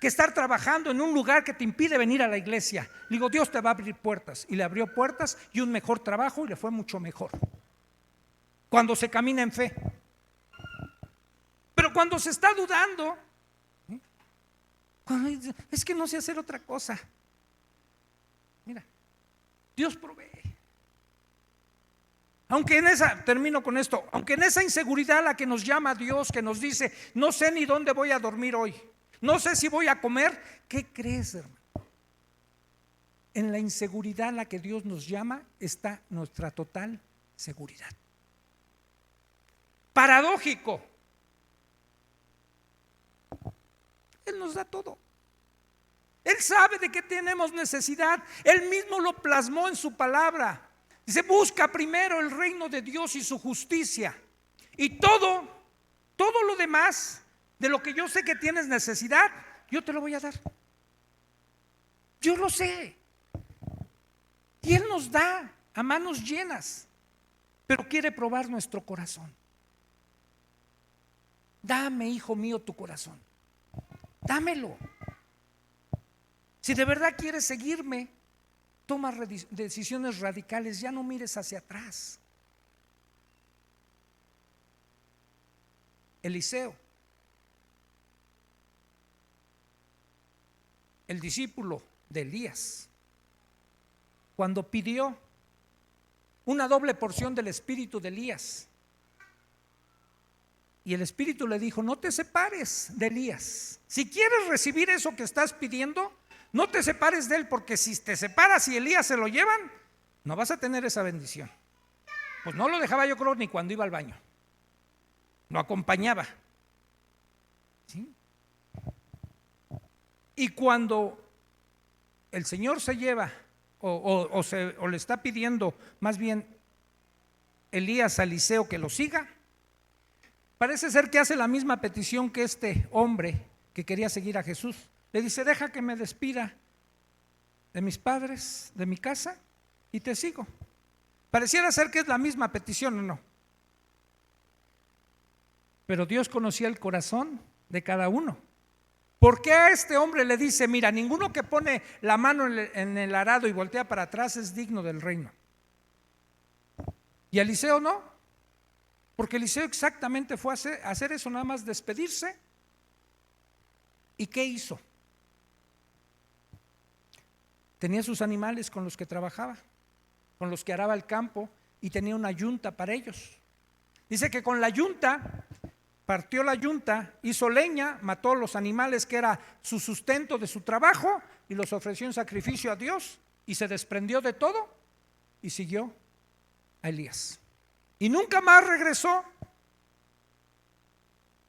que estar trabajando en un lugar que te impide venir a la iglesia. Le digo, Dios te va a abrir puertas, y le abrió puertas y un mejor trabajo, y le fue mucho mejor cuando se camina en fe. Pero cuando se está dudando, es que no sé hacer otra cosa, mira, Dios provee. Aunque en esa, termino con esto, aunque en esa inseguridad a la que nos llama Dios, que nos dice, no sé ni dónde voy a dormir hoy, no sé si voy a comer, ¿qué crees, hermano? En la inseguridad a la que Dios nos llama está nuestra total seguridad. Paradójico. Él nos da todo. Él sabe de qué tenemos necesidad. Él mismo lo plasmó en su palabra. Dice, busca primero el reino de Dios y su justicia, y todo lo demás de lo que yo sé que tienes necesidad, yo te lo voy a dar. Yo lo sé. Y Él nos da a manos llenas, pero quiere probar nuestro corazón. Dame, hijo mío, tu corazón. Dámelo. Si de verdad quieres seguirme, toma decisiones radicales, ya no mires hacia atrás. Eliseo, el discípulo de Elías, cuando pidió una doble porción del espíritu de Elías, y el espíritu le dijo, no te separes de Elías. Si quieres recibir eso que estás pidiendo, no te separes de él, porque si te separas y Elías se lo llevan, no vas a tener esa bendición. Pues no lo dejaba, yo creo, ni cuando iba al baño, lo acompañaba, ¿sí? Y cuando el Señor se lleva o le está pidiendo más bien Elías a Eliseo que lo siga, parece ser que hace la misma petición que este hombre que quería seguir a Jesús. Le dice, deja que me despida de mis padres, de mi casa, y te sigo. Pareciera ser que es la misma petición, ¿o no? Pero Dios conocía el corazón de cada uno. ¿Por qué a este hombre le dice, mira, ninguno que pone la mano en el arado y voltea para atrás es digno del reino? Y a Eliseo no, porque Eliseo exactamente fue a hacer eso, nada más despedirse. ¿Y qué hizo? Tenía sus animales con los que trabajaba, con los que araba el campo, y tenía una yunta para ellos. Dice que con la yunta, partió la yunta, hizo leña, mató los animales que era su sustento de su trabajo, y los ofreció en sacrificio a Dios, y se desprendió de todo y siguió a Elías. Y nunca más regresó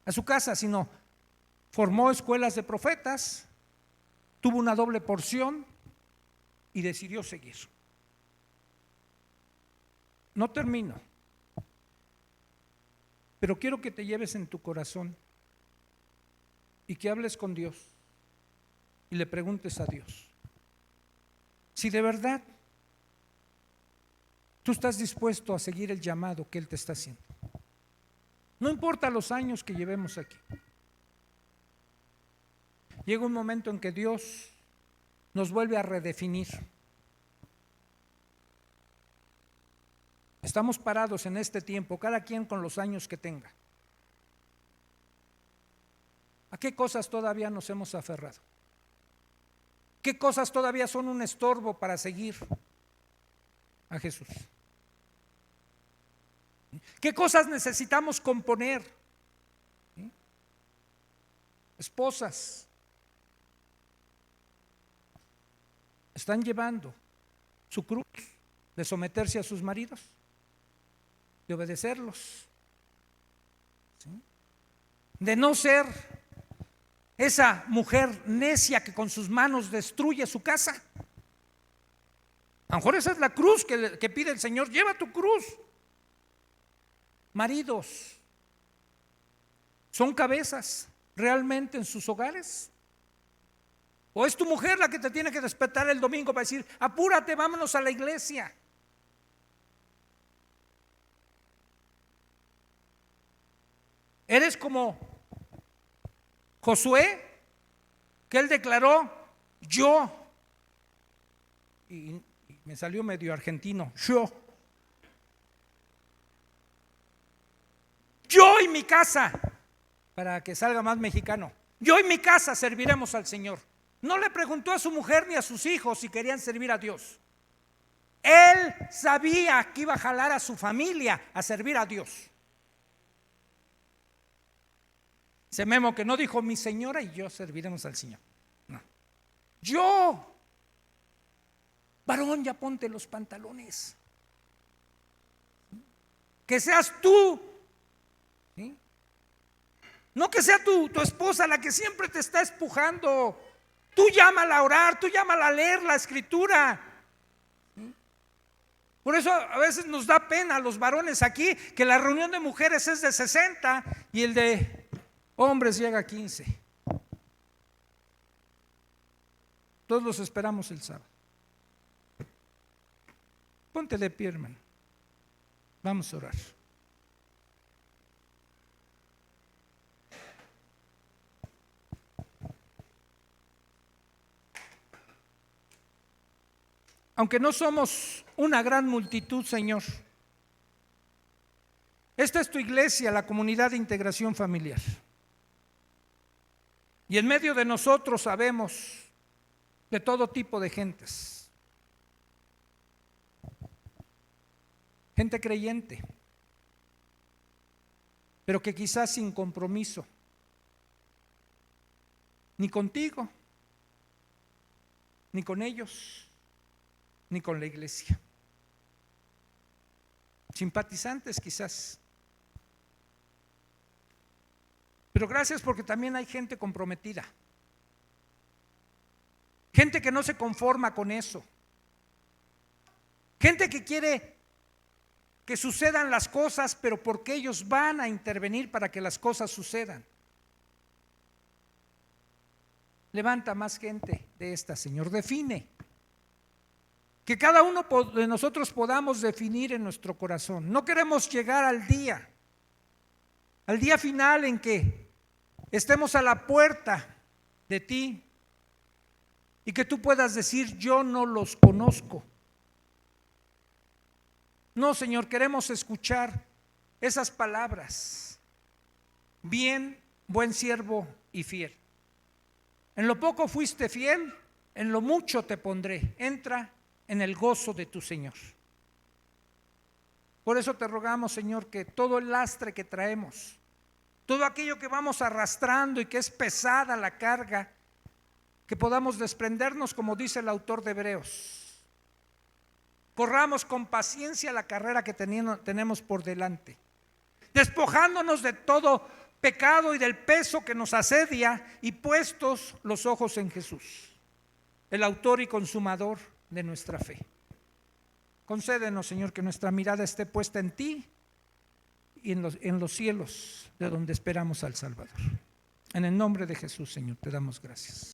a su casa, sino formó escuelas de profetas, tuvo una doble porción y decidió seguir. No termino, pero quiero que te lleves en tu corazón y que hables con Dios y le preguntes a Dios si de verdad tú estás dispuesto a seguir el llamado que Él te está haciendo. No importa los años que llevemos aquí. Llega un momento en que Dios nos vuelve a redefinir. Estamos parados en este tiempo, cada quien con los años que tenga. ¿A qué cosas todavía nos hemos aferrado? ¿Qué cosas todavía son un estorbo para seguir a Jesús? ¿Qué cosas necesitamos componer? Esposas, están llevando su cruz de someterse a sus maridos, de obedecerlos, ¿sí? De no ser esa mujer necia que con sus manos destruye su casa. A lo mejor esa es la cruz que pide el Señor, lleva tu cruz. Maridos, ¿son cabezas realmente en sus hogares? ¿O es tu mujer la que te tiene que despertar el domingo para decir, apúrate, vámonos a la iglesia? Eres como Josué, que él declaró, yo, y me salió medio argentino, yo y mi casa, para que salga más mexicano, yo y mi casa serviremos al Señor. No le preguntó a su mujer ni a sus hijos si querían servir a Dios. Él sabía que iba a jalar a su familia a servir a Dios. Ese Memo que no dijo mi señora y yo serviremos al Señor. No. Yo, varón, ya ponte los pantalones. Que seas tú, ¿sí? No que sea tu esposa la que siempre te está empujando. Tú llámala a orar, tú llámala a leer la escritura. Por eso a veces nos da pena a los varones aquí que la reunión de mujeres es de 60 y el de hombres llega a 15. Todos los esperamos el sábado. Ponte de pie, hermano. Vamos a orar. Aunque no somos una gran multitud, Señor, esta es tu iglesia, la comunidad de integración familiar. Y en medio de nosotros sabemos de todo tipo de gentes. Gente creyente, pero que quizás sin compromiso, ni contigo, ni con ellos, ni con la iglesia. Simpatizantes quizás. Pero gracias porque también hay gente comprometida. Gente que no se conforma con eso. Gente que quiere que sucedan las cosas, pero porque ellos van a intervenir para que las cosas sucedan. Levanta más gente de esta, Señor. Define. Que cada uno de nosotros podamos definir en nuestro corazón. No queremos llegar al día final en que estemos a la puerta de ti y que tú puedas decir, yo no los conozco. No, Señor, queremos escuchar esas palabras. Bien, buen siervo y fiel. En lo poco fuiste fiel, en lo mucho te pondré. Entra en el gozo de tu Señor. Por eso te rogamos, Señor, que todo el lastre que traemos, todo aquello que vamos arrastrando y que es pesada la carga, que podamos desprendernos, como dice el autor de Hebreos. Corramos con paciencia la carrera que tenemos por delante, despojándonos de todo pecado y del peso que nos asedia y puestos los ojos en Jesús, el autor y consumador de nuestra fe. Concédenos, Señor, que nuestra mirada esté puesta en ti y en los cielos de donde esperamos al Salvador. En el nombre de Jesús, Señor, te damos gracias.